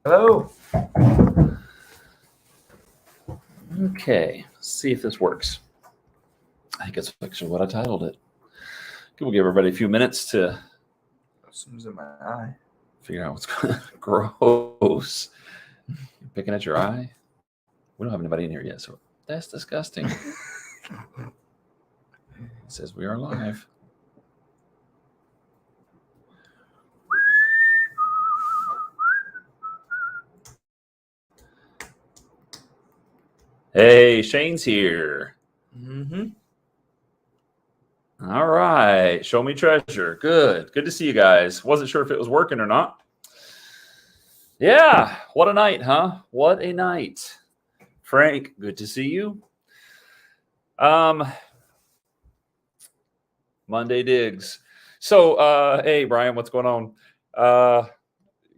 Hello. Okay, let's see if this works. I think it's actually what I titled it. We'll give everybody a few minutes to Something's in my eye. figure out what's going on. Gross. You're picking at your eye? We don't have anybody in here yet, so that's disgusting. It says we are live. Hey, Shane's here. Mm-hmm. All right. Show me treasure. Good. Good to see you guys. Wasn't sure if it was working or not. Yeah. What a night, huh? What a night. Frank, good to see you. Monday Digs. So, hey, Brian, what's going on?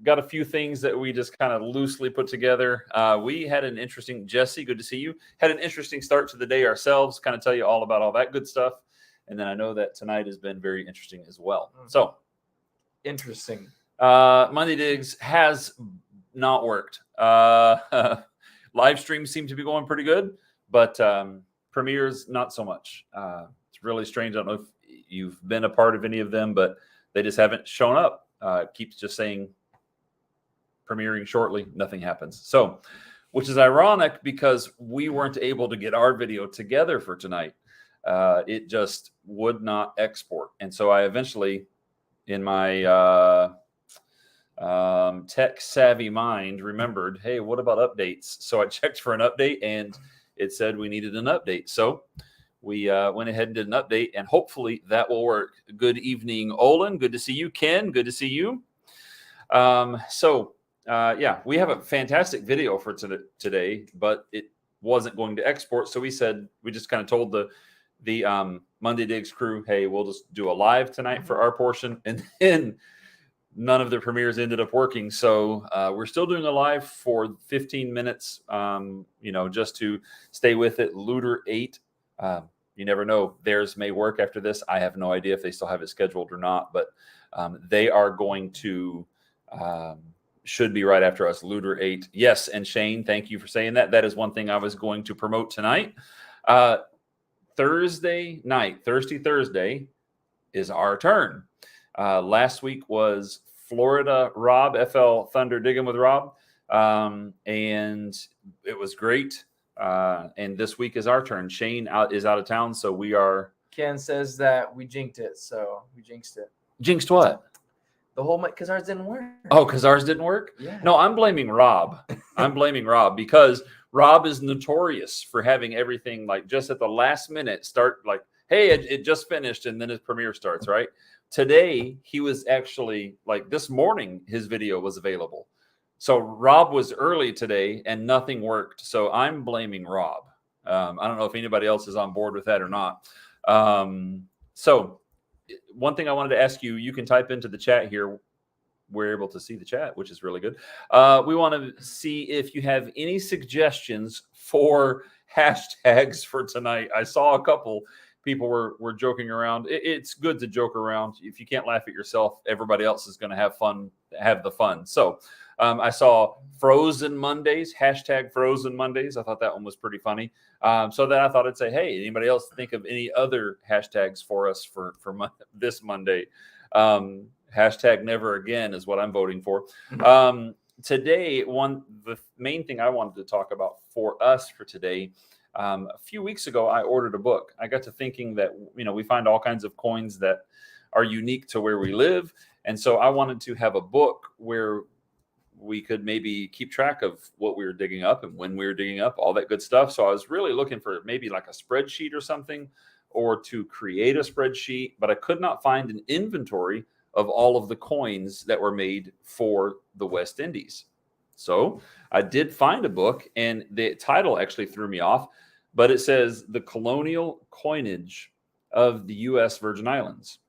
Got a few things that we just kind of loosely put together. We had an interesting, Jesse, good to see you. Had an interesting start to the day ourselves, kind of tell you all about all that good stuff. And then I know that tonight has been very interesting as well. So, Interesting. Monday Digs has not worked. Live streams seem to be going pretty good, but premieres, not so much. It's really strange. I don't know if you've been a part of any of them, but they just haven't shown up. It keeps just saying premiering shortly, nothing happens. So, which is ironic because we weren't able to get our video together for tonight. It just would not export. And so I eventually, in my tech savvy mind, remembered, hey, what about updates? So I checked for an update and it said we needed an update. So we went ahead and did an update, and hopefully that will work. Good evening, Olin. Good to see you. Ken, good to see you. Yeah, we have a fantastic video for today, but it wasn't going to export. So we just kind of told the Monday Digs crew, hey, we'll just do a live tonight for our portion. And then none of the premieres ended up working. So we're still doing a live for 15 minutes, just to stay with it. Looter 8. You never know. Theirs may work after this. I have no idea if they still have it scheduled or not, but they are going to should be right after us. Looter 8. Yes, and Shane, thank you for saying that. That is one thing I was going to promote tonight. Thursday is our turn. Last week was Florida Rob, FL Thunder Digging with Rob, and it was great. And this week is our turn. Shane is out of town, so we are. Ken says that we jinxed it, so we jinxed it. Jinxed what? The whole because ours didn't work. Oh, because ours didn't work? Yeah. No, I'm blaming Rob. I'm blaming Rob because Rob is notorious for having everything like just at the last minute start like, hey, it just finished, and then his premiere starts, right? Today, he was actually like this morning, his video was available. So Rob was early today and nothing worked. So I'm blaming Rob. I don't know if anybody else is on board with that or not. So one thing I wanted to ask you, you can type into the chat here. We're able to see the chat, which is really good. We want to see if you have any suggestions for hashtags for tonight. I saw a couple people were joking around. It's good to joke around. If you can't laugh at yourself, everybody else is going to have the fun. So I saw Frozen Mondays, hashtag Frozen Mondays. I thought that one was pretty funny. So then I thought I'd say, hey, anybody else think of any other hashtags for us for this Monday? Hashtag never again is what I'm voting for. Today, the main thing I wanted to talk about for us for today, a few weeks ago, I ordered a book. I got to thinking that, we find all kinds of coins that are unique to where we live. And so I wanted to have a book where we could maybe keep track of what we were digging up and when we were digging up, all that good stuff. So I was really looking for maybe like a spreadsheet or something, or to create a spreadsheet, but I could not find an inventory of all of the coins that were made for the West Indies. So I did find a book, and the title actually threw me off, but it says The Colonial Coinage of the U.S. Virgin Islands.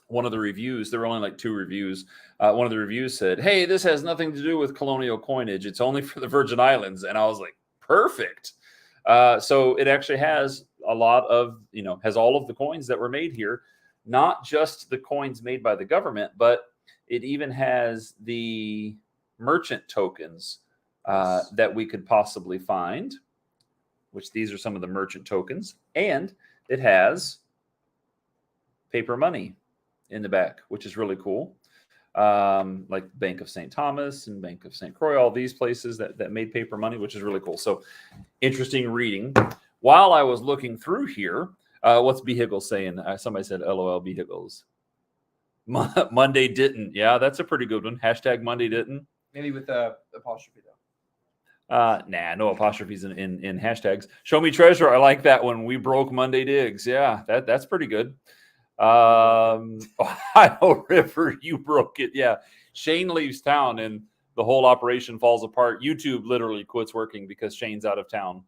One of the reviews, there were only like 2 reviews. One of the reviews said, hey, this has nothing to do with colonial coinage. It's only for the Virgin Islands. And I was like, perfect. So it actually has a lot of, has all of the coins that were made here. not just the coins made by the government, but it even has the merchant tokens that we could possibly find, which these are some of the merchant tokens. And it has paper money in the back, which is really cool. Like Bank of St. Thomas and Bank of St. Croix, all these places that made paper money, which is really cool. So interesting reading. While I was looking through here, what's B. Higgles saying? Somebody said, LOL, B. Higgles. Monday didn't. Yeah, that's a pretty good one. Hashtag Monday didn't. Maybe with the apostrophe, though. Nah, no apostrophes in hashtags. Show me treasure. I like that one. We broke Monday digs. Yeah, that's pretty good. Ohio River, you broke it. Yeah. Shane leaves town and the whole operation falls apart. YouTube literally quits working because Shane's out of town.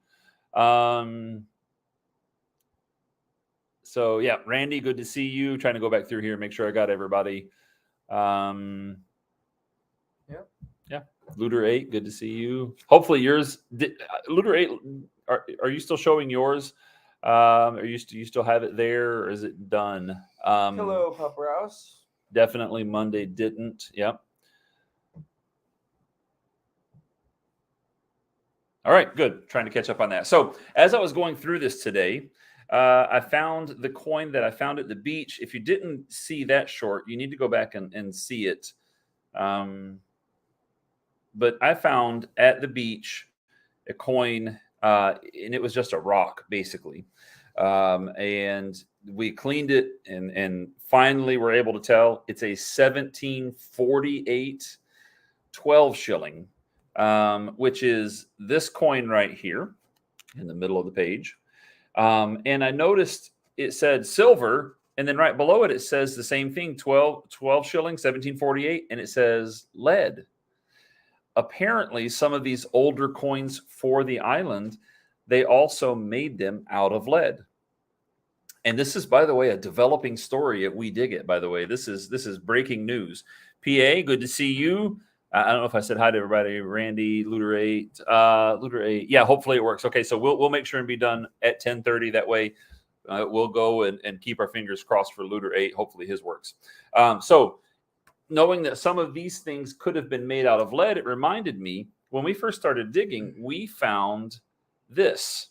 So yeah, Randy, good to see you. Trying to go back through here, make sure I got everybody. Yeah. Looter 8, good to see you. Hopefully yours Looter 8, are you still showing yours? Do you still have it there, or is it done? Hello, Pup Rouse. Definitely Monday didn't. Yep. All right, good. Trying to catch up on that. So as I was going through this today, I found the coin that I found at the beach. If you didn't see that short, you need to go back and see it. But I found at the beach a coin, and it was just a rock, basically. And we cleaned it and finally were able to tell it's a 1748 12 shilling, which is this coin right here in the middle of the page. And I noticed it said silver, and then right below it, it says the same thing, 12 shilling, 1748, and it says lead. Apparently, some of these older coins for the island, they also made them out of lead. And this is, by the way, a developing story at We Dig It, by the way. This is breaking news. PA, good to see you. I don't know if I said hi to everybody. Randy, Looter 8. Yeah, hopefully it works. Okay, so we'll make sure and be done at 10:30. That way we'll go and keep our fingers crossed for Looter 8. Hopefully his works. So knowing that some of these things could have been made out of lead, it reminded me when we first started digging, we found this.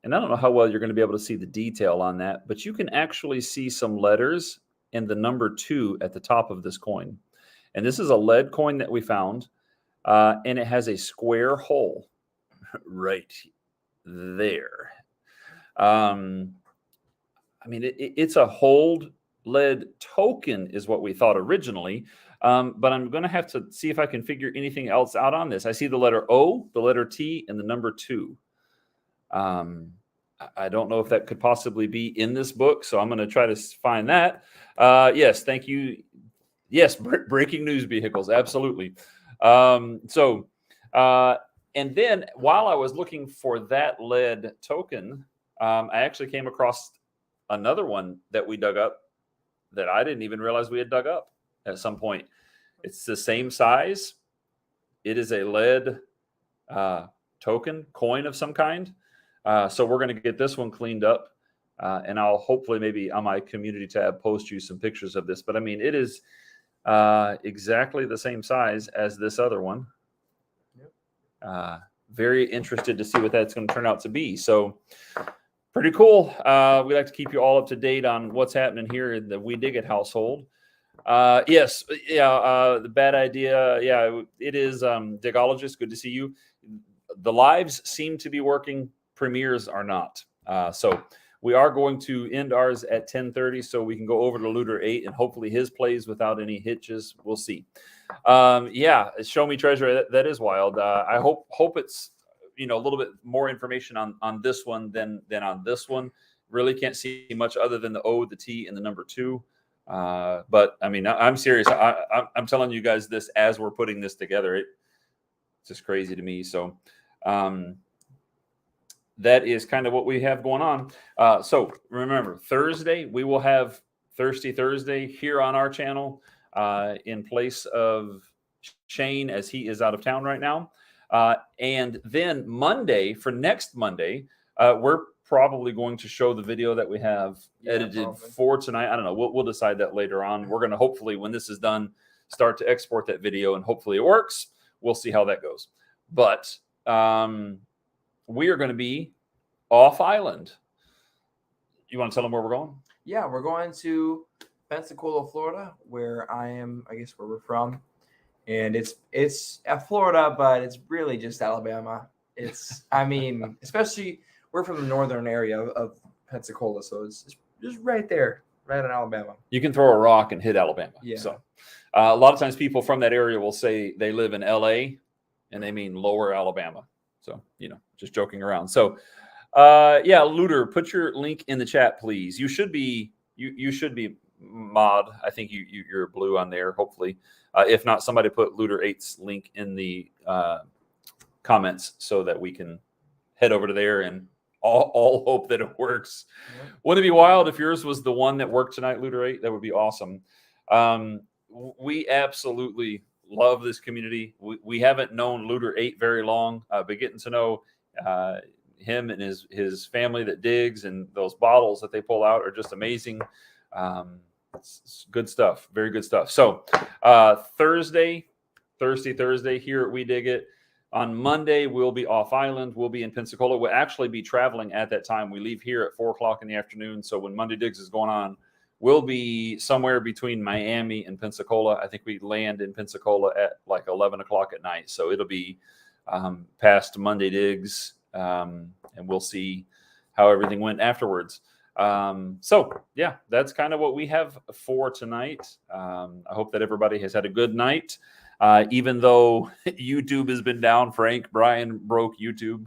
And I don't know how well you're going to be able to see the detail on that, but you can actually see some letters and the number 2 at the top of this coin. And this is a lead coin that we found, and it has a square hole right there. I mean, it's a hold lead token is what we thought originally, but I'm going to have to see if I can figure anything else out on this. I see the letter O, the letter T, and the number 2. I don't know if that could possibly be in this book, so I'm going to try to find that. Yes, thank you. Yes, breaking news vehicles, absolutely. And then while I was looking for that lead token, I actually came across another one that we dug up that I didn't even realize we had dug up at some point. It's the same size. It is a lead token, coin of some kind. So we're going to get this one cleaned up, and I'll hopefully maybe on my community tab post you some pictures of this. But I mean, it is exactly the same size as this other one. Yep. Very interested to see what that's going to turn out to be. So pretty cool. We like to keep you all up to date on what's happening here in the We Dig It household. Yes. Yeah. The bad idea. Yeah, it is. Digologist, good to see you. The lives seem to be working. Premieres are not. So we are going to end ours at 10:30 so we can go over to Looter 8 and hopefully his plays without any hitches. We'll see. Yeah, Show Me Treasure. That is wild. I hope it's, a little bit more information on this one than on this one. Really can't see much other than the O, the T, and the number 2. But I mean, I'm serious. I'm telling you guys this as we're putting this together. It's just crazy to me. So that is kind of what we have going on. So remember, Thursday, we will have Thirsty Thursday here on our channel in place of Shane as he is out of town right now. And then Monday, for next Monday, we're probably going to show the video that we have Yeah, edited probably. for tonight. I don't know. We'll decide that later on. We're going to hopefully, when this is done, start to export that video, and hopefully it works. We'll see how that goes. But we are going to be off island. You want to tell them where we're going? Yeah, we're going to Pensacola, Florida, where I guess where we're from. And it's at Florida, but it's really just Alabama. Especially we're from the northern area of Pensacola, so it's just right there, right in Alabama. You can throw a rock and hit Alabama. Yeah. So a lot of times people from that area will say they live in LA and they mean lower Alabama. So, just joking around. So, Looter, put your link in the chat, please. You should be mod. I think you're blue on there, hopefully. If not, somebody put Looter 8's link in the comments so that we can head over to there and all hope that it works. Yeah. Wouldn't it be wild if yours was the one that worked tonight, Looter 8? That would be awesome. We absolutely love this community. We haven't known Looter 8 very long, but getting to know him and his family that digs and those bottles that they pull out are just amazing. It's good stuff. Very good stuff. So Thursday here at We Dig It. On Monday, we'll be off island. We'll be in Pensacola. We'll actually be traveling at that time. We leave here at 4:00 in the afternoon. So when Monday Digs is going on, we'll be somewhere between Miami and Pensacola. I think we land in Pensacola at like 11 o'clock at night. So it'll be past Monday Digs, and we'll see how everything went afterwards. That's kind of what we have for tonight. I hope that everybody has had a good night. Even though YouTube has been down, Brian broke YouTube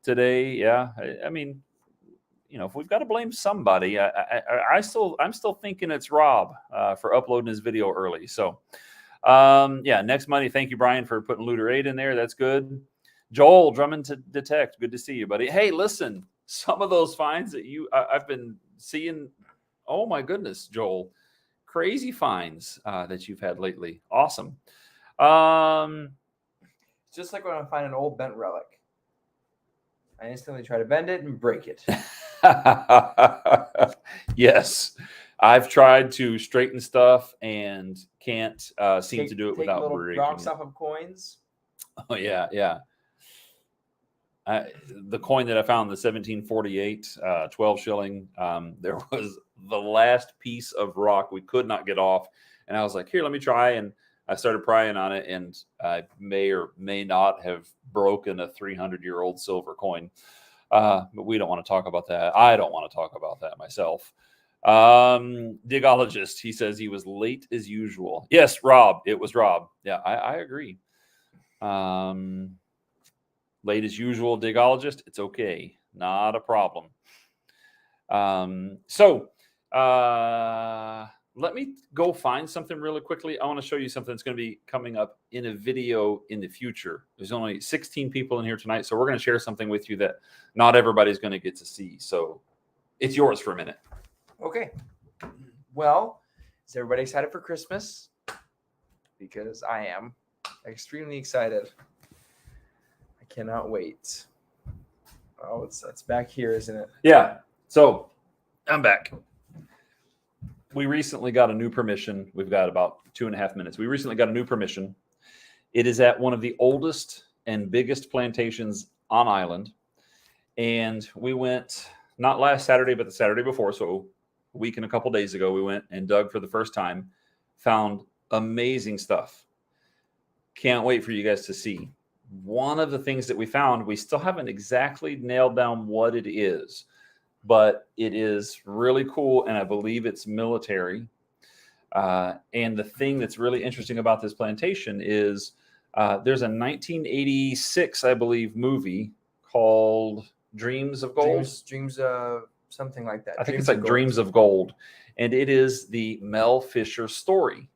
today. Yeah. I mean, if we've got to blame somebody, I'm still thinking it's Rob, for uploading his video early. So, next Monday. Thank you, Brian, for putting Looter 8 in there. That's good. Joel, Drummond to Detect. Good to see you, buddy. Hey, listen, some of those finds that I've been seeing. Oh my goodness, Joel, crazy finds that you've had lately. Awesome. It's just like when I find an old bent relic. I instantly try to bend it and break it. Yes, I've tried to straighten stuff and can't seem to do it without little breaking rocks it. off of coins. Oh yeah. The coin that I found, the 1748 12 shilling, there was the last piece of rock we could not get off, and I was like, here, let me try. And I started prying on it, and I may or may not have broken a 300-year-old silver coin. But we don't want to talk about that. I don't want to talk about that myself. Digologist, he says he was late as usual. Yes, Rob. It was Rob. Yeah, I agree. Late as usual, Digologist. It's okay. Not a problem. Let me go find something really quickly. I want to show you something that's going to be coming up in a video in the future. There's only 16 people in here tonight, so we're going to share something with you that not everybody's going to get to see. So it's yours for a minute. Okay. Well, is everybody excited for Christmas? Because I am extremely excited. I cannot wait. Oh, it's back here, isn't it? Yeah. So I'm back. We recently got a new permission. We've got about 2.5 minutes. We recently got a new permission. It is at one of the oldest and biggest plantations on island. And we went not last Saturday, but the Saturday before. So a week and a couple days ago, we went and dug for the first time, found amazing stuff. Can't wait for you guys to see. One of the things that we found, we still haven't exactly nailed down what it is, but it is really cool, and I believe it's military. And the thing that's really interesting about this plantation is there's a 1986, I believe, movie called Dreams of Gold. Dreams of something like that. I think it's like Dreams of Gold. And it is the Mel Fisher story.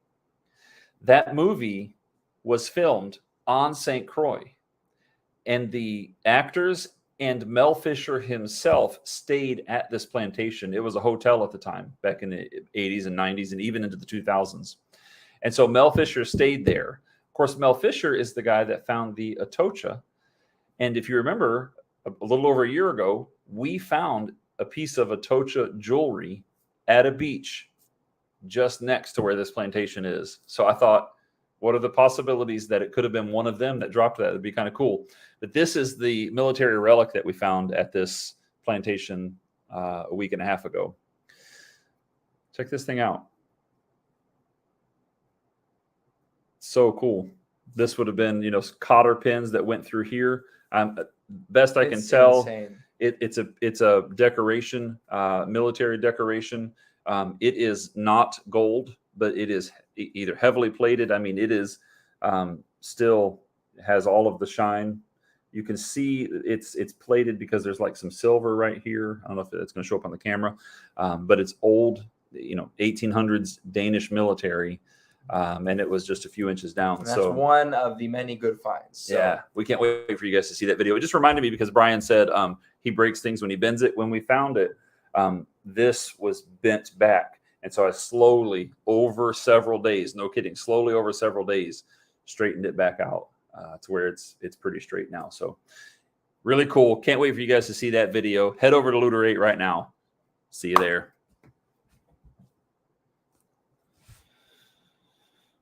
That movie was filmed on St. Croix. And the actors and Mel Fisher himself stayed at this plantation. It was a hotel at the time, back in the 80s and 90s, and even into the 2000s. And so Mel Fisher stayed there. Of course, Mel Fisher is the guy that found the Atocha. And if you remember, a little over a year ago, we found a piece of Atocha jewelry at a beach just next to where this plantation is. So I thought, what are the possibilities that it could have been one of them that dropped that? It'd be kind of cool. But this is the military relic that we found at this plantation a week and a half ago. Check this thing out. So cool. This would have been, you know, cotter pins that went through here. Best I can tell, it's a decoration, military decoration. It is not gold, but it is either heavily plated. I mean, it is still has all of the shine. You can see it's plated because there's like some silver right here. I don't know if it's going to show up on the camera, but it's old, you know, 1800s Danish military. And it was just a few inches down. And that's so one of the many good finds. So. Yeah, we can't wait for you guys to see that video. It just reminded me because Brian said he breaks things when he bends it. When we found it, this was bent back. And so I slowly, over several days, no kidding, slowly over several days, straightened it back out to where it's pretty straight now. So really cool. Can't wait for you guys to see that video. Head over to Looter 8 right now. See you there.